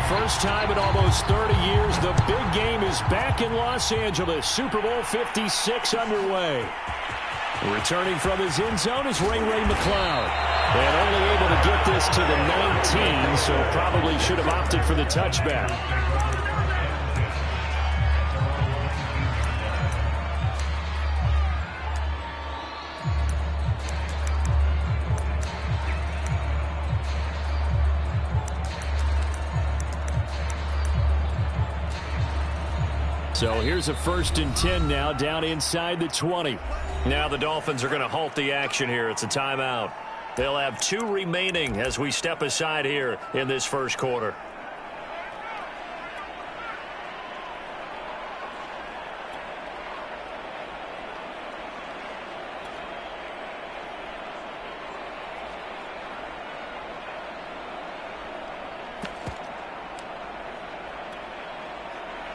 first time in almost 30 years, the big game is back in Los Angeles. Super Bowl 56 underway. Returning from his end zone is Ray McCloud. And only able to get this to the 19, so probably should have opted for the touchback. So here's a 1st and 10 now, down inside the 20. Now the Dolphins are going to halt the action here. It's a timeout. They'll have 2 remaining as we step aside here in this first quarter.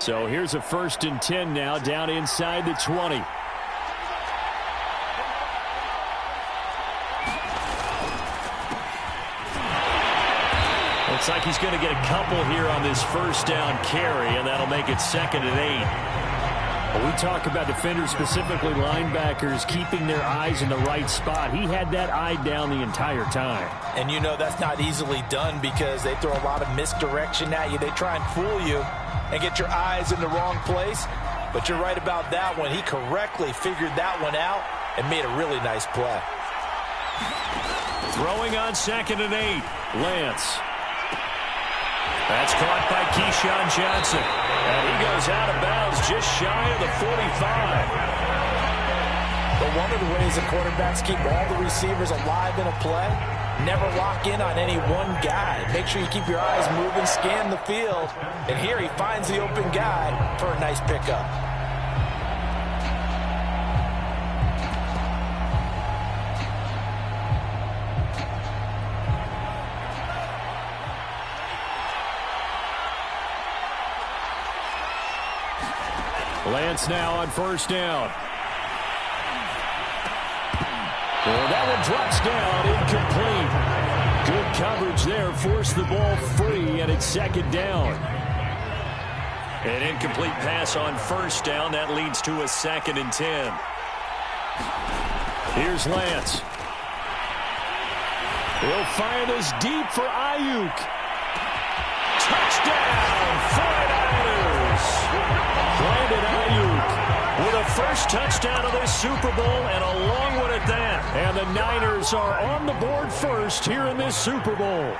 So here's a 1st and 10 now, down inside the 20. Looks like he's going to get a couple here on this first down carry, and that'll make it 2nd and 8. Well, we talk about defenders, specifically linebackers, keeping their eyes in the right spot. He had that eye down the entire time. And you know that's not easily done because they throw a lot of misdirection at you. They try and fool you and get your eyes in the wrong place. But you're right about that one. He correctly figured that one out and made a really nice play. Throwing on 2nd and 8. Lance. That's caught by Keyshawn Johnson. And he goes out of bounds just shy of the 45. But one of the ways the quarterbacks keep all the receivers alive in a play, never lock in on any one guy. Make sure you keep your eyes moving, scan the field. And here he finds the open guy for a nice pickup. Lance now on 1st down. Well, that one drops down, incomplete. Good coverage there, forced the ball free, and it's 2nd down. An incomplete pass on 1st down. That leads to a 2nd and 10. Here's Lance. He'll fire this deep for Ayuk. Touchdown, 49ers. Brandon Ayuk with a first touchdown of this Super Bowl, and a long one at that. And the Niners are on the board first here in this Super Bowl.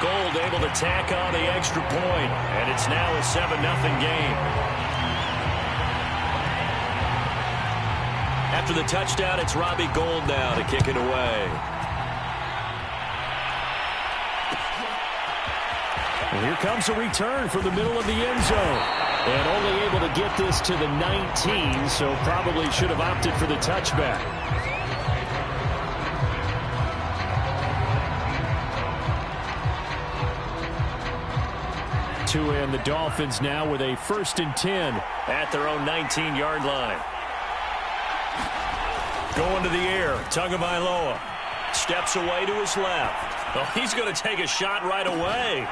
Gold able to tack on the extra point, and it's now a 7-0 game. After the touchdown, it's Robbie Gould now to kick it away. And here comes a return from the middle of the end zone. And only able to get this to the 19, so probably should have opted for the touchback. And the Dolphins now with a 1st and 10 at their own 19-yard line. Going to the air, Tagovailoa steps away to his left. Oh, he's going to take a shot right away.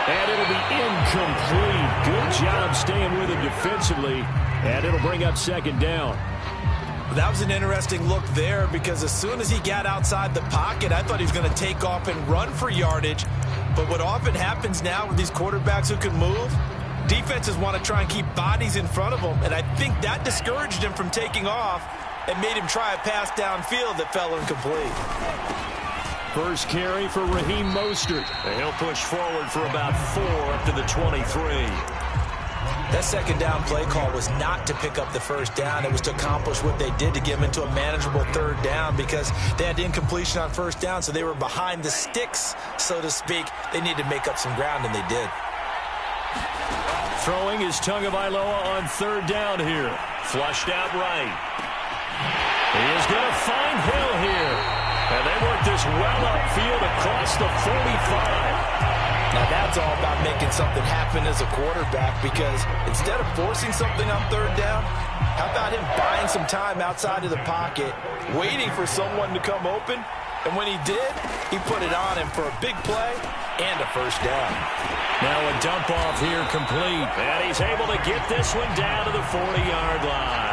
And it'll be incomplete. Good job staying with him defensively. And it'll bring up 2nd down. That was an interesting look there because as soon as he got outside the pocket, I thought he was going to take off and run for yardage. But what often happens now with these quarterbacks who can move, defenses want to try and keep bodies in front of them. And I think that discouraged him from taking off and made him try a pass downfield that fell incomplete. First carry for Raheem Mostert. And he'll push forward for about 4 up to the 23. That 2nd down play call was not to pick up the 1st down. It was to accomplish what they did to get them into a manageable 3rd down because they had incompletion on 1st down, so they were behind the sticks, so to speak. They needed to make up some ground, and they did. Throwing is Tagovailoa on 3rd down here. Flushed out right. He is going to find Hill here. And And they work this well upfield across the 45. Now that's all about making something happen as a quarterback, because instead of forcing something on third down, how about him buying some time outside of the pocket, waiting for someone to come open, and when he did, he put it on him for a big play and a first down. Now a dump off here complete, and he's able to get this one down to the 40-yard line.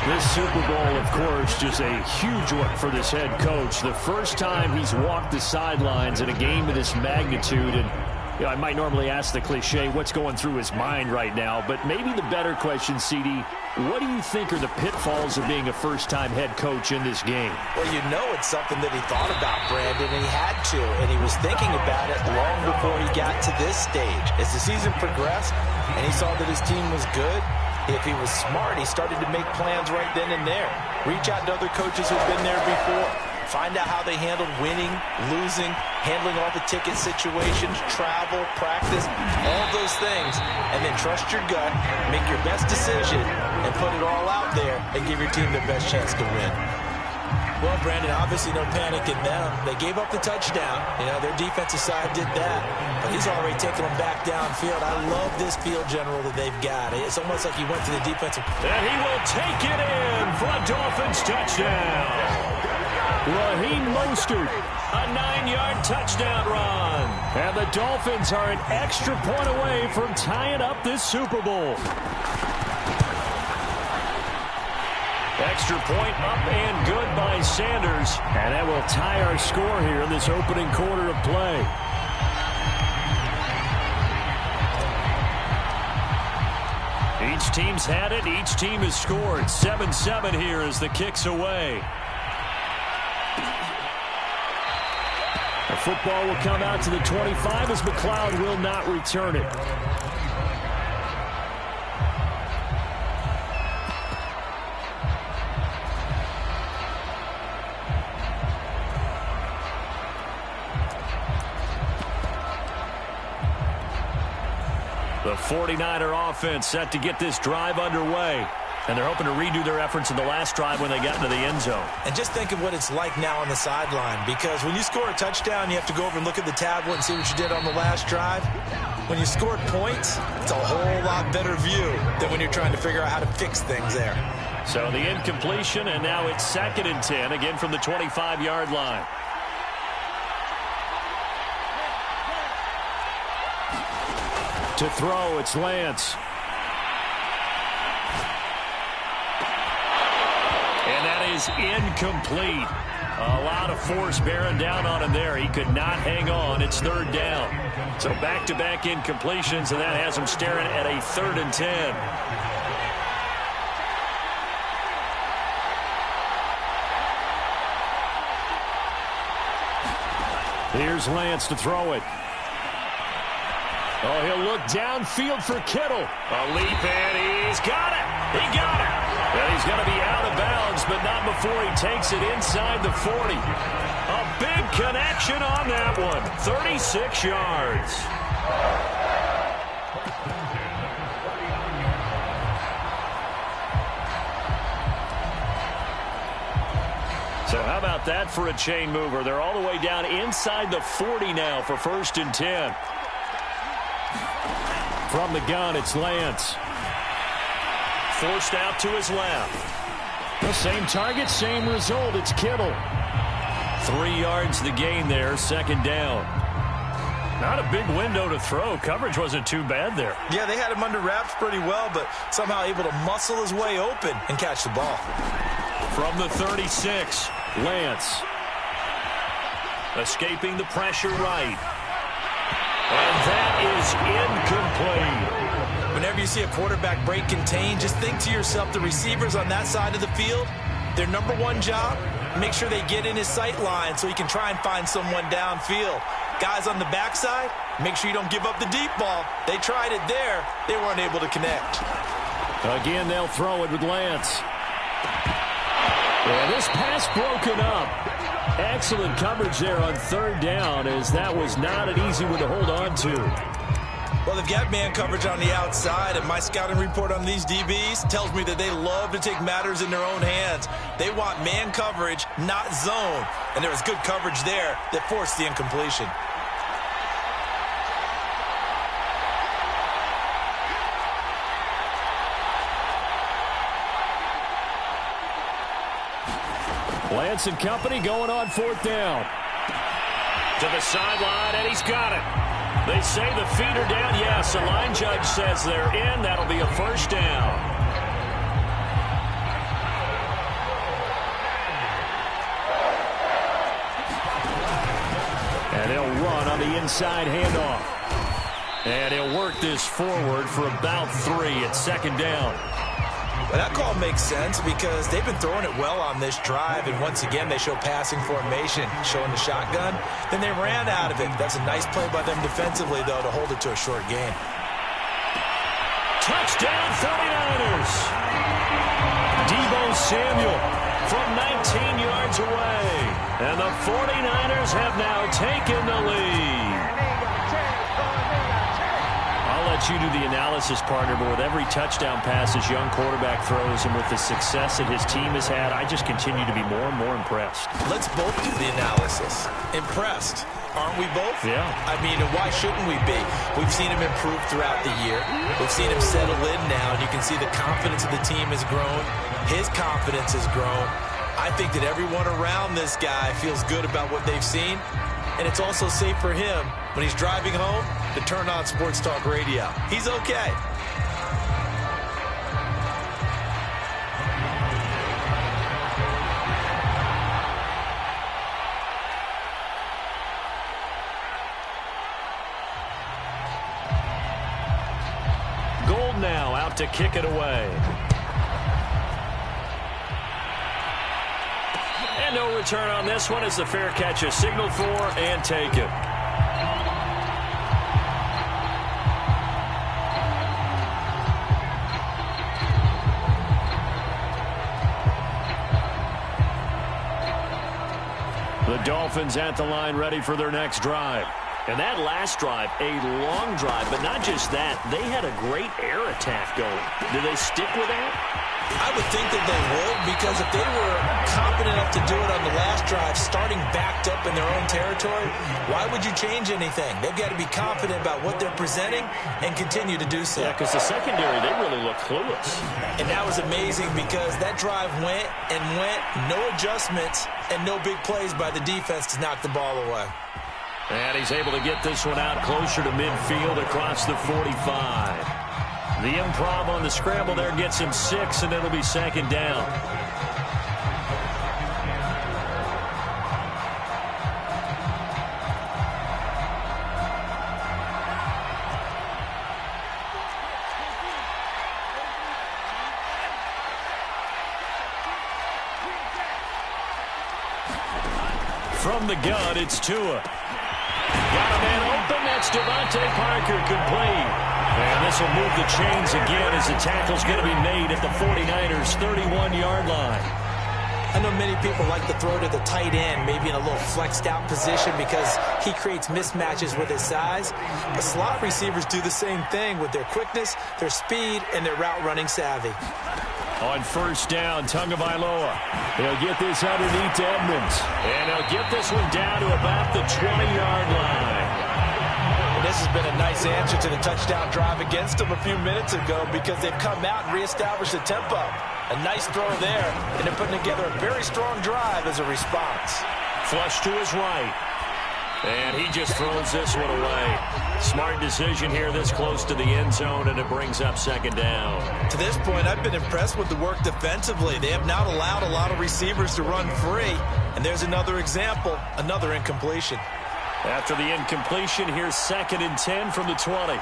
This Super Bowl, of course, just a huge one for this head coach. The first time he's walked the sidelines in a game of this magnitude. And you know, I might normally ask the cliche, what's going through his mind right now? But maybe the better question, CD, what do you think are the pitfalls of being a first-time head coach in this game? Well, you know it's something that he thought about, Brandon, and he had to. And he was thinking about it long before he got to this stage. As the season progressed and he saw that his team was good, if he was smart, he started to make plans right then and there. Reach out to other coaches who've been there before. Find out how they handled winning, losing, handling all the ticket situations, travel, practice, all those things. And then trust your gut, make your best decision, and put it all out there and give your team the best chance to win. Well, Brandon, obviously no panic in them. They gave up the touchdown. You know, their defensive side did that. But he's already taken them back downfield. I love this field general that they've got. It's almost like he went to the defensive. And he will take it in for a Dolphins touchdown. Raheem Mostert, a 9-yard touchdown run. And the Dolphins are an extra point away from tying up this Super Bowl. Extra point up and good by Sanders. And that will tie our score here in this opening quarter of play. Each team's had it. Each team has scored. 7-7 here as the kick's away. The football will come out to the 25 as McLeod will not return it. The 49er offense set to get this drive underway. And they're hoping to redo their efforts in the last drive when they got into the end zone. And just think of what it's like now on the sideline, because when you score a touchdown, you have to go over and look at the tablet and see what you did on the last drive. When you scored points, it's a whole lot better view than when you're trying to figure out how to fix things there. So the incompletion, and now it's 2nd and 10, again from the 25-yard line. To throw, it's Lance. And that is incomplete. A lot of force bearing down on him there. He could not hang on. It's 3rd down. So back-to-back incompletions, and that has him staring at a 3rd and 10. Here's Lance to throw it. Oh, he'll look downfield for Kittle. A leap, and he's got it. He got it. And he's going to be out of bounds, but not before he takes it inside the 40. A big connection on that one. 36 yards. So how about that for a chain mover? They're all the way down inside the 40 now for 1st and 10. From the gun, it's Lance. Forced out to his left. The same target, same result. It's Kittle. 3 yards the gain there, 2nd down. Not a big window to throw. Coverage wasn't too bad there. Yeah, they had him under wraps pretty well, but somehow able to muscle his way open and catch the ball. From the 36, Lance. Escaping the pressure right. And that is incomplete. Whenever you see a quarterback break contain, just think to yourself, the receivers on that side of the field, their number one job, make sure they get in his sight line so he can try and find someone downfield. Guys on the backside, make sure you don't give up the deep ball. They tried it there. They weren't able to connect. Again, they'll throw it with Lance. And this pass broken up. Excellent coverage there on 3rd down, as that was not an easy one to hold on to. Well, they've got man coverage on the outside, and my scouting report on these DBs tells me that they love to take matters in their own hands. They want man coverage, not zone. And there was good coverage there that forced the incompletion. Lance and company going on 4th down. To the sideline, and he's got it. They say the feet are down. Yes, the line judge says they're in. That'll be a first down. And he'll run on the inside handoff. And he'll work this forward for about 3 at 2nd down. Well, that call makes sense because they've been throwing it well on this drive, and once again they show passing formation, showing the shotgun. Then they ran out of it. That's a nice play by them defensively, though, to hold it to a short gain. Touchdown 49ers! Deebo Samuel from 19 yards away. And the 49ers have now taken the lead. I'll let you do the analysis, partner, but with every touchdown pass his young quarterback throws and with the success that his team has had, I just continue to be more and more impressed. Let's both do the analysis. Impressed. Aren't we both? Yeah. I mean, and why shouldn't we be? We've seen him improve throughout the year. We've seen him settle in now, and you can see the confidence of the team has grown. His confidence has grown. I think that everyone around this guy feels good about what they've seen, and it's also safe for him when he's driving home to turn on Sports Talk Radio. He's okay. Gold now out to kick it away. And no return on this one as the fair catch is signaled for and taken. The Dolphins at the line ready for their next drive. And that last drive, a long drive, but not just that. They had a great air attack going. Do they stick with that? I would think that they would, because if they were confident enough to do it on the last drive, starting backed up in their own territory, why would you change anything? They've got to be confident about what they're presenting and continue to do so. Yeah, because the secondary, they really look clueless. And that was amazing because that drive went and went, no adjustments, and no big plays by the defense to knock the ball away. And he's able to get this one out closer to midfield across the 45. The improv on the scramble there gets him 6, and it'll be 2nd down. From the gun, it's Tua. Got a man open. That's Devontae Parker complete. And this will move the chains again as the tackle's going to be made at the 49ers' 31-yard line. I know many people like to throw to the tight end, maybe in a little flexed out position because he creates mismatches with his size. But slot receivers do the same thing with their quickness, their speed, and their route running savvy. On 1st down, Tagovailoa. He'll get this underneath to Edmonds. And he'll get this one down to about the 20-yard line. This has been a nice answer to the touchdown drive against them a few minutes ago because they've come out and reestablished the tempo. A nice throw there, and they're putting together a very strong drive as a response. Flush to his right. And he just throws this one away. Smart decision here this close to the end zone, and it brings up 2nd down. To this point, I've been impressed with the work defensively. They have not allowed a lot of receivers to run free. And there's another example, another incompletion. After the incompletion, here's 2nd and 10 from the 20.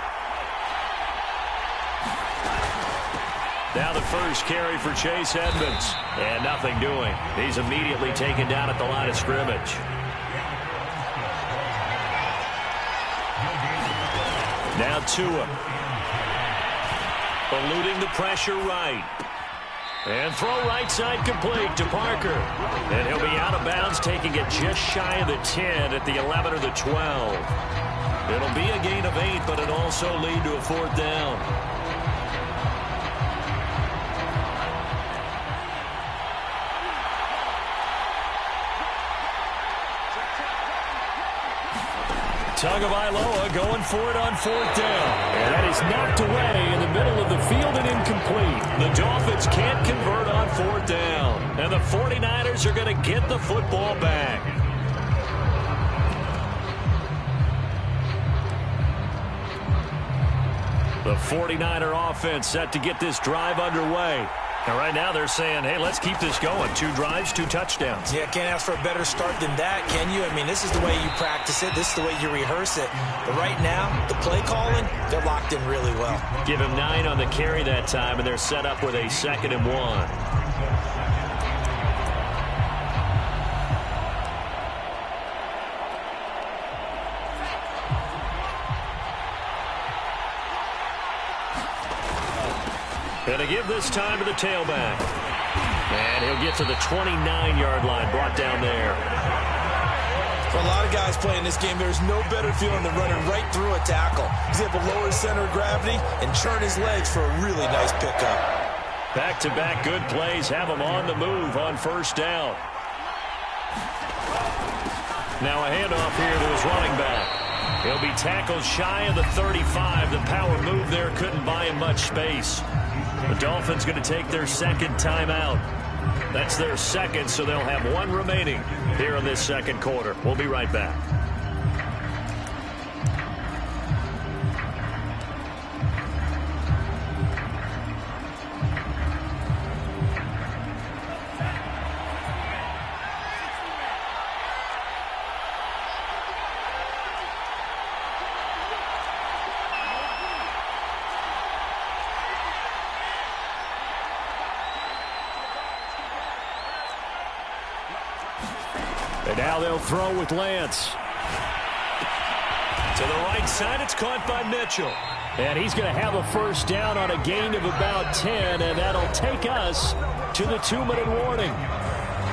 Now the first carry for Chase Edmonds. And nothing doing. He's immediately taken down at the line of scrimmage. Now Tua. Eluding the pressure right. And throw right side complete to Parker. And he'll be out of bounds, taking it just shy of the 10 at the 11 or the 12. It'll be a gain of 8, but it also lead to a 4th down. Tagovailoa going for it on 4th down. And that is knocked away in the middle of the field and incomplete. The Dolphins can't convert on 4th down. And the 49ers are going to get the football back. The 49er offense set to get this drive underway. And right now they're saying, hey, let's keep this going. 2 drives, 2 touchdowns. Yeah, can't ask for a better start than that, can you? I mean, this is the way you practice it. This is the way you rehearse it. But right now, the play calling, they're locked in really well. Give him 9 on the carry that time, and they're set up with a 2nd and 1. Going to give this time to the tailback. And he'll get to the 29-yard line, brought down there. For a lot of guys playing this game, there's no better feeling than running right through a tackle. He's able to lower his center of gravity and churn his legs for a really nice pickup. Back-to-back good plays have him on the move on 1st down. Now a handoff here to his running back. He'll be tackled shy of the 35. The power move there couldn't buy him much space. The Dolphins going to take their 2nd timeout. That's their 2nd, so they'll have 1 remaining here in this 2nd quarter. We'll be right back. And now they'll throw with Lance. To the right side, it's caught by Mitchell. And he's going to have a 1st down on a gain of about 10, and that'll take us to the 2-minute warning.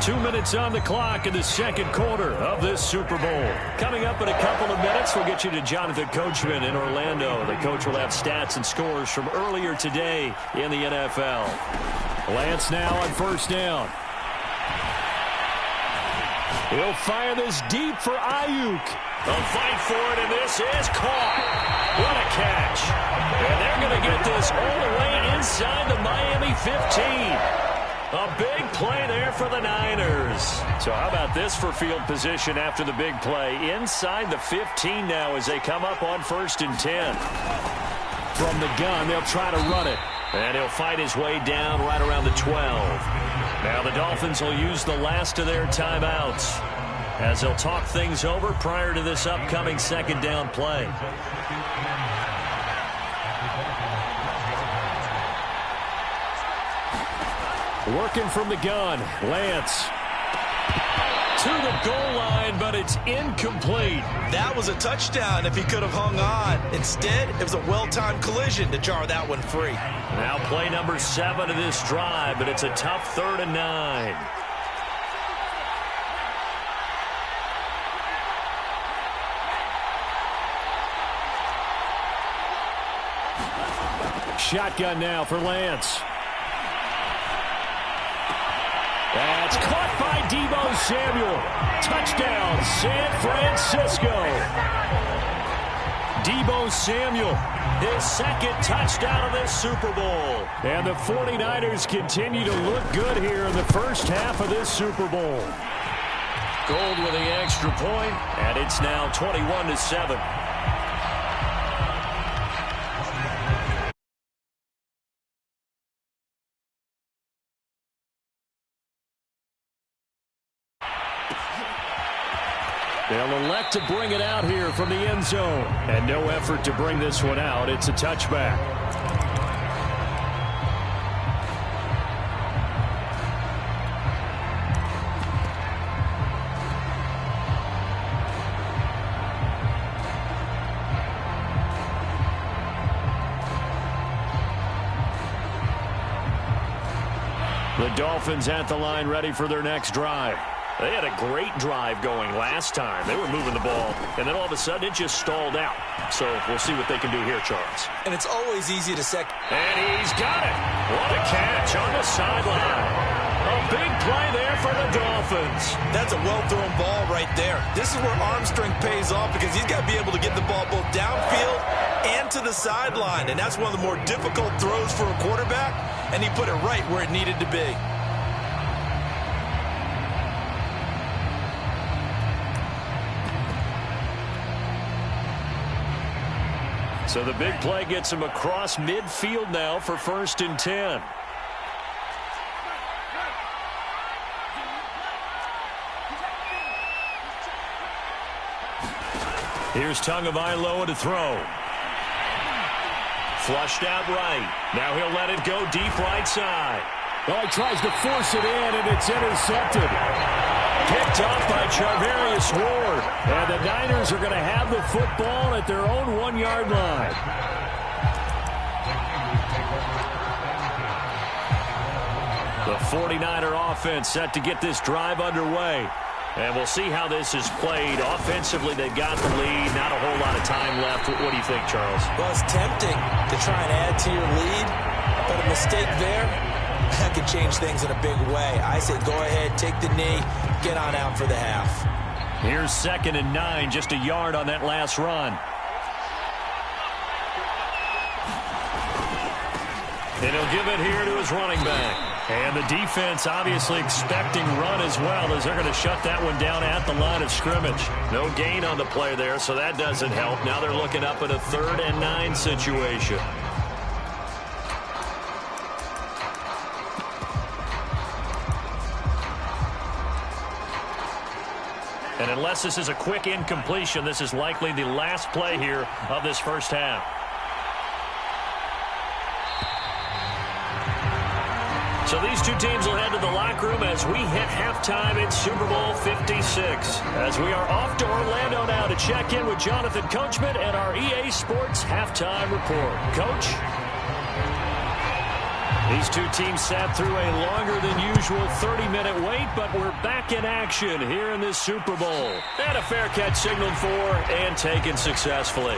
2 minutes on the clock in the 2nd quarter of this Super Bowl. Coming up in a couple of minutes, we'll get you to Jonathan Coachman in Orlando. The coach will have stats and scores from earlier today in the NFL. Lance now on 1st down. He'll fire this deep for Ayuk. They'll fight for it, and this is caught. What a catch. And they're going to get this all the way inside the Miami 15. A big play there for the Niners. So how about this for field position after the big play? Inside the 15 now as they come up on 1st and 10. From the gun, they'll try to run it. And he'll fight his way down right around the 12. Now the Dolphins will use the last of their timeouts as they'll talk things over prior to this upcoming 2nd down play. Working from the gun, Lance. To the goal line, but it's incomplete. That was a touchdown if he could have hung on. Instead, it was a well-timed collision to jar that one free. Now play number 7 of this drive, but it's a tough 3rd and 9. Shotgun now for Lance. That's caught by Deebo Samuel. Touchdown, San Francisco. Deebo Samuel, his 2nd touchdown of this Super Bowl. And the 49ers continue to look good here in the 1st half of this Super Bowl. Gold with the extra point, and it's now 21-7. They'll elect to bring it out here from the end zone. And no effort to bring this one out. It's a touchback. The Dolphins at the line ready for their next drive. They had a great drive going last time. They were moving the ball, and then all of a sudden it just stalled out. So we'll see what they can do here, Charles. And it's always easy to second. And he's got it. What a catch on the sideline. A big play there for the Dolphins. That's a well-thrown ball right there. This is where arm strength pays off because he's got to be able to get the ball both downfield and to the sideline. And that's one of the more difficult throws for a quarterback, and he put it right where it needed to be. So the big play gets him across midfield now for 1st and 10. Here's Tagovailoa to throw. Flushed out right. Now he'll let it go deep right side. Well, he tries to force it in, and it's intercepted. Picked off by Charvarius Ward. And the Niners are going to have the football at their own 1-yard line. The 49er offense set to get this drive underway. And we'll see how this is played. Offensively, they've got the lead. Not a whole lot of time left. What do you think, Charles? Well, it's tempting to try and add to your lead, but a mistake there, that could change things in a big way. I say go ahead, take the knee, get on out for the half. Here's 2nd and 9, just a yard on that last run. And he'll give it here to his running back. And the defense obviously expecting run as well, as they're going to shut that one down at the line of scrimmage. No gain on the play there, so that doesn't help. Now they're looking up at a 3rd and 9 situation. And unless this is a quick incompletion, this is likely the last play here of this first half. So these two teams will head to the locker room as we hit halftime in Super Bowl 56. As we are off to Orlando now to check in with Jonathan Coachman and our EA Sports Halftime Report. Coach? These two teams sat through a longer than usual 30-minute wait, but we're back in action here in this Super Bowl. And a fair catch signaled for and taken successfully.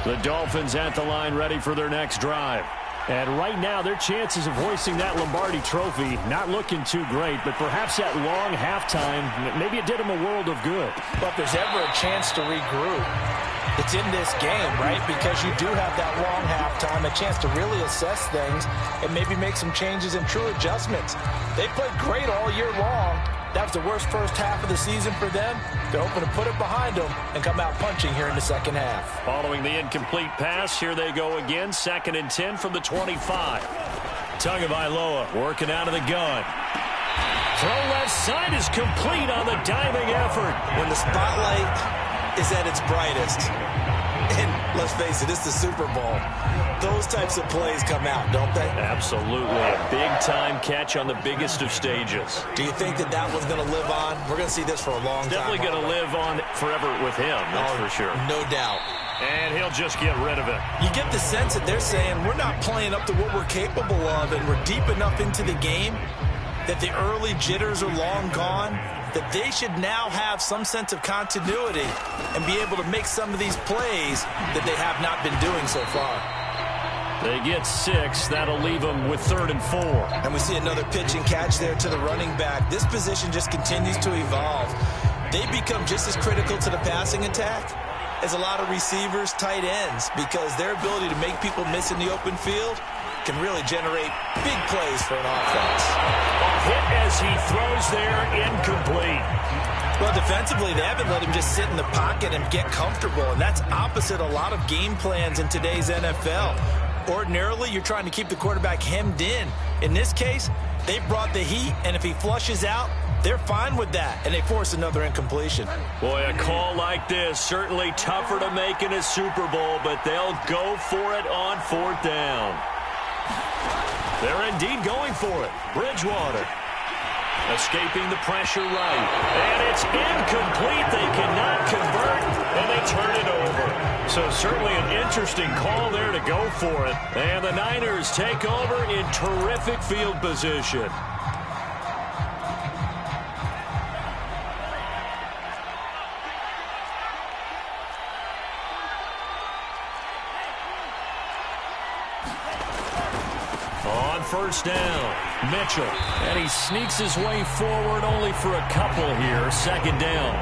The Dolphins at the line ready for their next drive. And right now, their chances of hoisting that Lombardi trophy not looking too great, but perhaps that long halftime, maybe it did them a world of good. But if there's ever a chance to regroup, it's in this game, right? Because you do have that long halftime, a chance to really assess things and maybe make some changes and true adjustments. They played great all year long. That was the worst first half of the season for them. They're hoping to put it behind them and come out punching here in the second half. Following the incomplete pass, here they go again. 2nd and 10 from the 25. Tagovailoa working out of the gun. Throw left side is complete on the diving effort. When the spotlight is at its brightest, and let's face it, it's the Super Bowl, those types of plays come out, don't they? Absolutely. A big-time catch on the biggest of stages. Do you think that that one's going to live on? We're going to see this for a long time. Definitely going to live on forever with him, that's for sure. No doubt. And he'll just get rid of it. You get the sense that they're saying we're not playing up to what we're capable of, and we're deep enough into the game that the early jitters are long gone, that they should now have some sense of continuity and be able to make some of these plays that they have not been doing so far. They get 6. That'll leave them with 3rd and 4. And we see another pitch and catch there to the running back. This position just continues to evolve. They become just as critical to the passing attack as a lot of receivers, tight ends, because their ability to make people miss in the open field can really generate big plays for an offense. A hit as he throws there, incomplete. Well, defensively, they haven't let him just sit in the pocket and get comfortable, and that's opposite a lot of game plans in today's NFL. Ordinarily, you're trying to keep the quarterback hemmed in. In this case, they brought the heat, and if he flushes out, they're fine with that, and they force another incompletion. Boy, a call like this, certainly tougher to make in a Super Bowl, but they'll go for it on 4th down. They're indeed going for it. Bridgewater escaping the pressure right. And it's incomplete. They cannot convert, and they turn it over. So certainly an interesting call there to go for it. And the Niners take over in terrific field position. On first down, Mitchell. And he sneaks his way forward only for a couple here. Second down.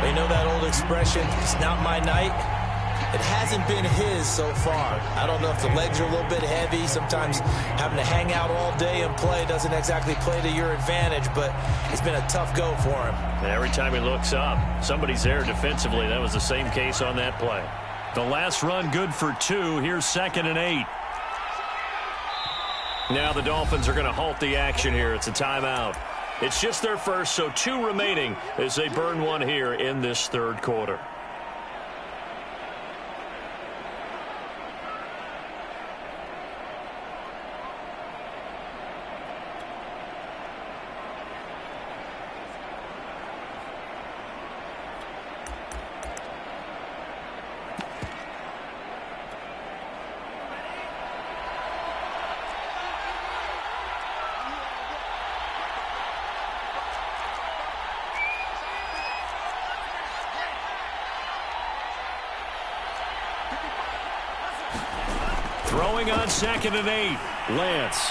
They know that old expression, it's not my night. It hasn't been his so far. I don't know if the legs are a little bit heavy. Sometimes having to hang out all day and play doesn't exactly play to your advantage, but it's been a tough go for him. Every time he looks up, somebody's there defensively. That was the same case on that play. The last run good for 2. Here's 2nd and 8. Now the Dolphins are going to halt the action here. It's a timeout. It's just their first, so 2 remaining as they burn one here in this third quarter. Throwing on 2nd and 8. Lance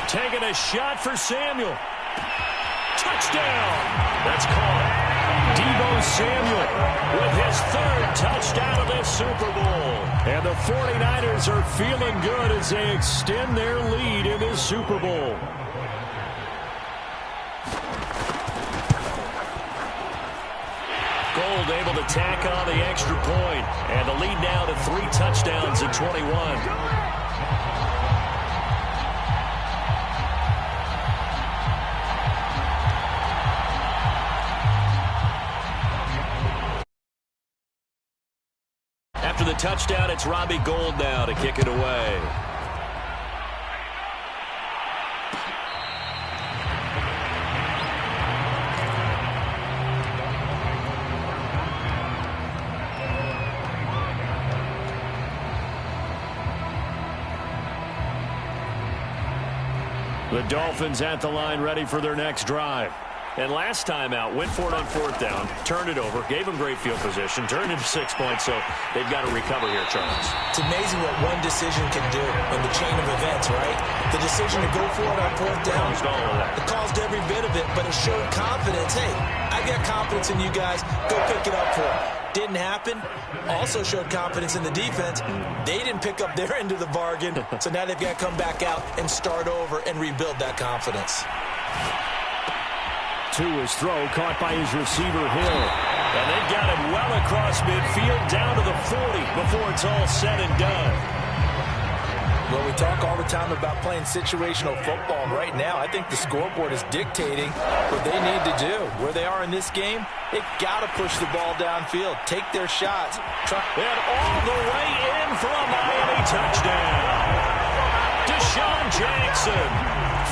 taking a shot for Samuel. Touchdown. That's caught. Deebo Samuel with his 3rd touchdown of this Super Bowl. And the 49ers are feeling good as they extend their lead in this Super Bowl. Gold able to tack on the extra point, and the lead now to 3 touchdowns at 21. After the touchdown, it's Robbie Gould now to kick it away. The Dolphins at the line ready for their next drive. And last time out, went for it on 4th down, turned it over, gave them great field position, turned into 6 points, so they've got to recover here, Charles. It's amazing what one decision can do in the chain of events, right? The decision to go for it on 4th down, it caused every bit of it, but it showed confidence. Hey, I got confidence in you guys. Go pick it up for them. Didn't happen. Also showed confidence in the defense. They didn't pick up their end of the bargain, so now they've got to come back out and start over and rebuild that confidence. To his throw, caught by his receiver, Hill. And they've got him well across midfield, down to the 40 before it's all said and done. Well, we talk all the time about playing situational football. Right now, I think the scoreboard is dictating what they need to do. Where they are in this game, they've got to push the ball downfield, take their shots. And all the way in for a Miami touchdown. Deshaun Jackson,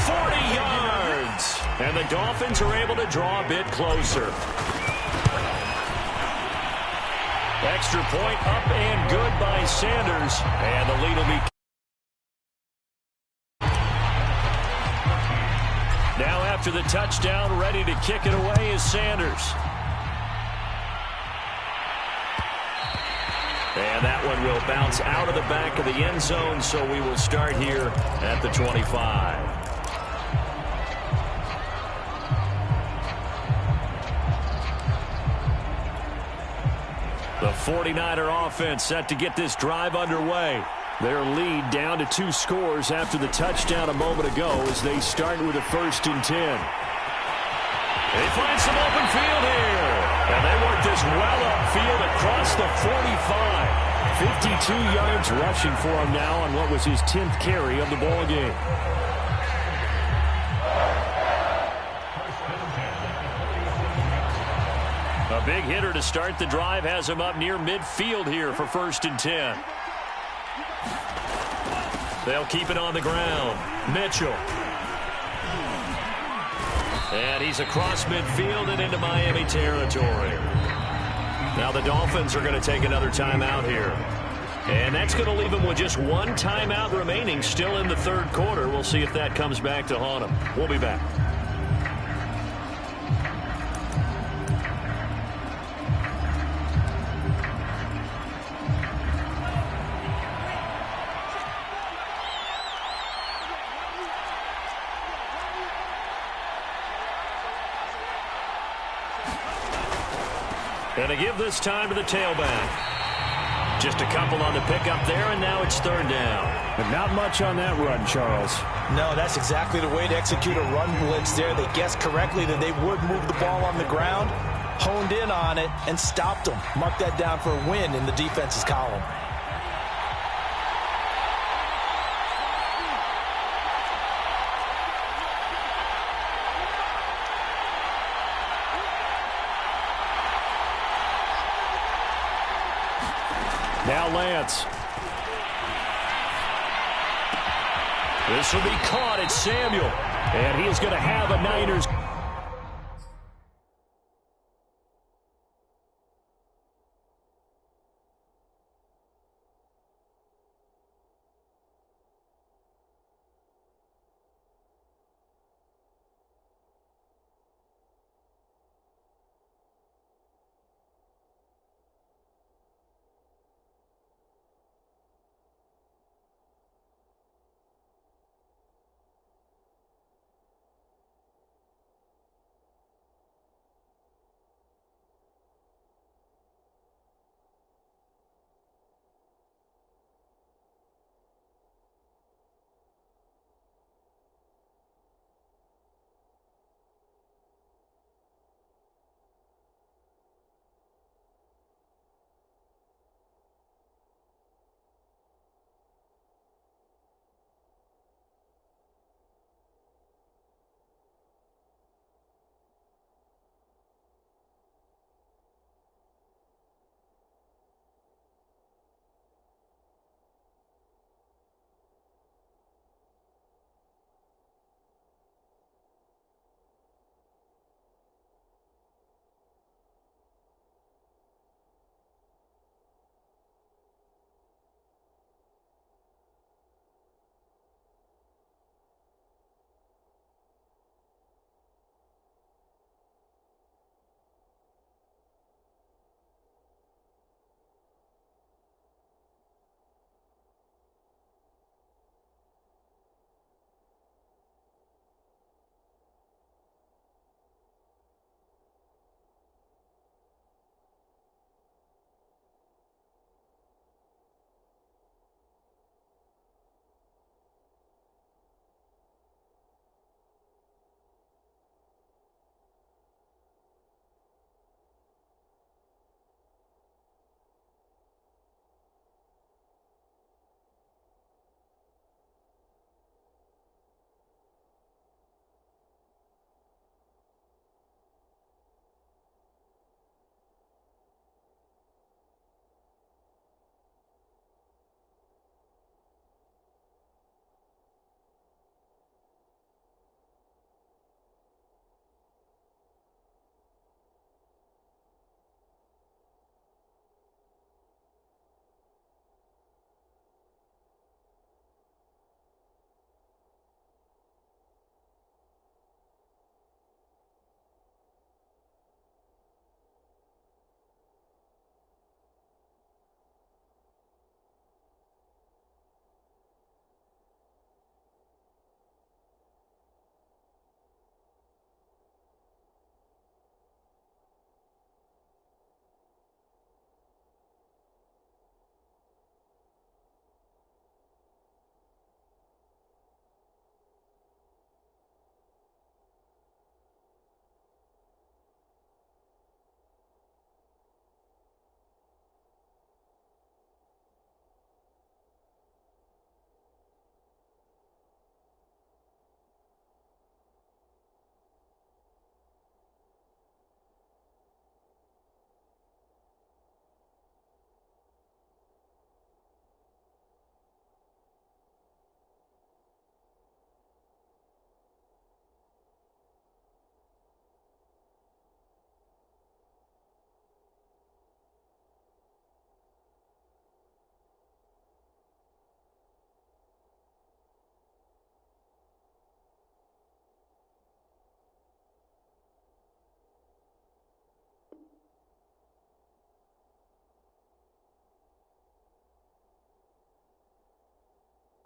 40 yards. And the Dolphins are able to draw a bit closer. Extra point up and good by Sanders. And the lead will be... Now after the touchdown, ready to kick it away is Sanders. And that one will bounce out of the back of the end zone, so we will start here at the 25. The 49er offense set to get this drive underway. Their lead down to 2 scores after the touchdown a moment ago as they start with a 1st and 10. They find some open field here. And they work this well upfield across the 45. 52 yards rushing for him now on what was his 10th carry of the ball game. A big hitter to start the drive has him up near midfield here for 1st and 10. They'll keep it on the ground. Mitchell. And he's across midfield and into Miami territory. Now the Dolphins are going to take another timeout here. And that's going to leave them with just one timeout remaining still in the third quarter. We'll see if that comes back to haunt them. We'll be back. And to give this time to the tailback. Just a couple on the pickup there, and now it's third down. But not much on that run, Charles. No, that's exactly the way to execute a run blitz there. They guessed correctly that they would move the ball on the ground, honed in on it, and stopped them. Mark that down for a win in the defense's column. Now Lance. This will be caught. It's Samuel. And he is going to have a Niners.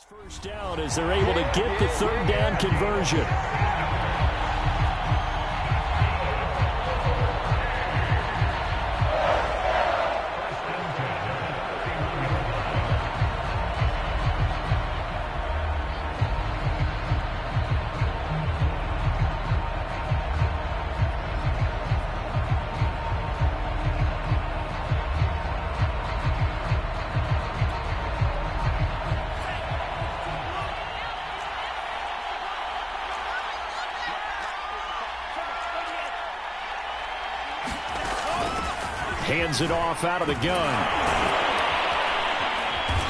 First down as they're able to get the third down conversion. Hands it off out of the gun.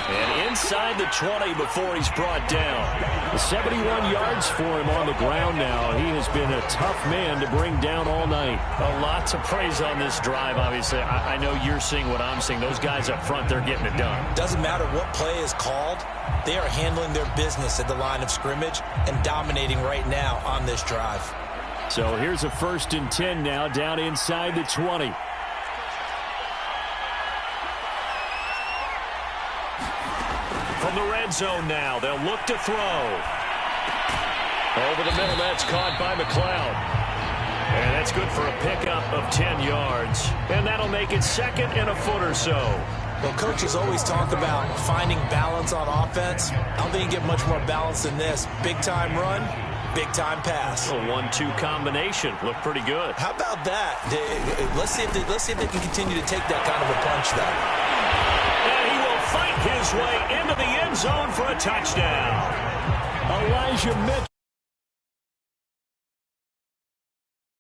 And inside the 20 before he's brought down. 71 yards for him on the ground now. He has been a tough man to bring down all night. A lot to praise on this drive, obviously. I know you're seeing what I'm seeing. Those guys up front, they're getting it done. Doesn't matter what play is called. They are handling their business at the line of scrimmage and dominating right now on this drive. So here's a 1st and 10 now down inside the 20. From the red zone now, they'll look to throw. Over the middle, that's caught by McLeod. And that's good for a pickup of 10 yards. And that'll make it 2nd and a foot or so. Well, coaches always talk about finding balance on offense. I don't think you get much more balance than this. Big-time run, big-time pass. A 1-2 combination. Looked pretty good. How about that? Let's see if they can continue to take that kind of a punch, though. And he will fight his way into the end zone for a touchdown. Elijah Mitchell.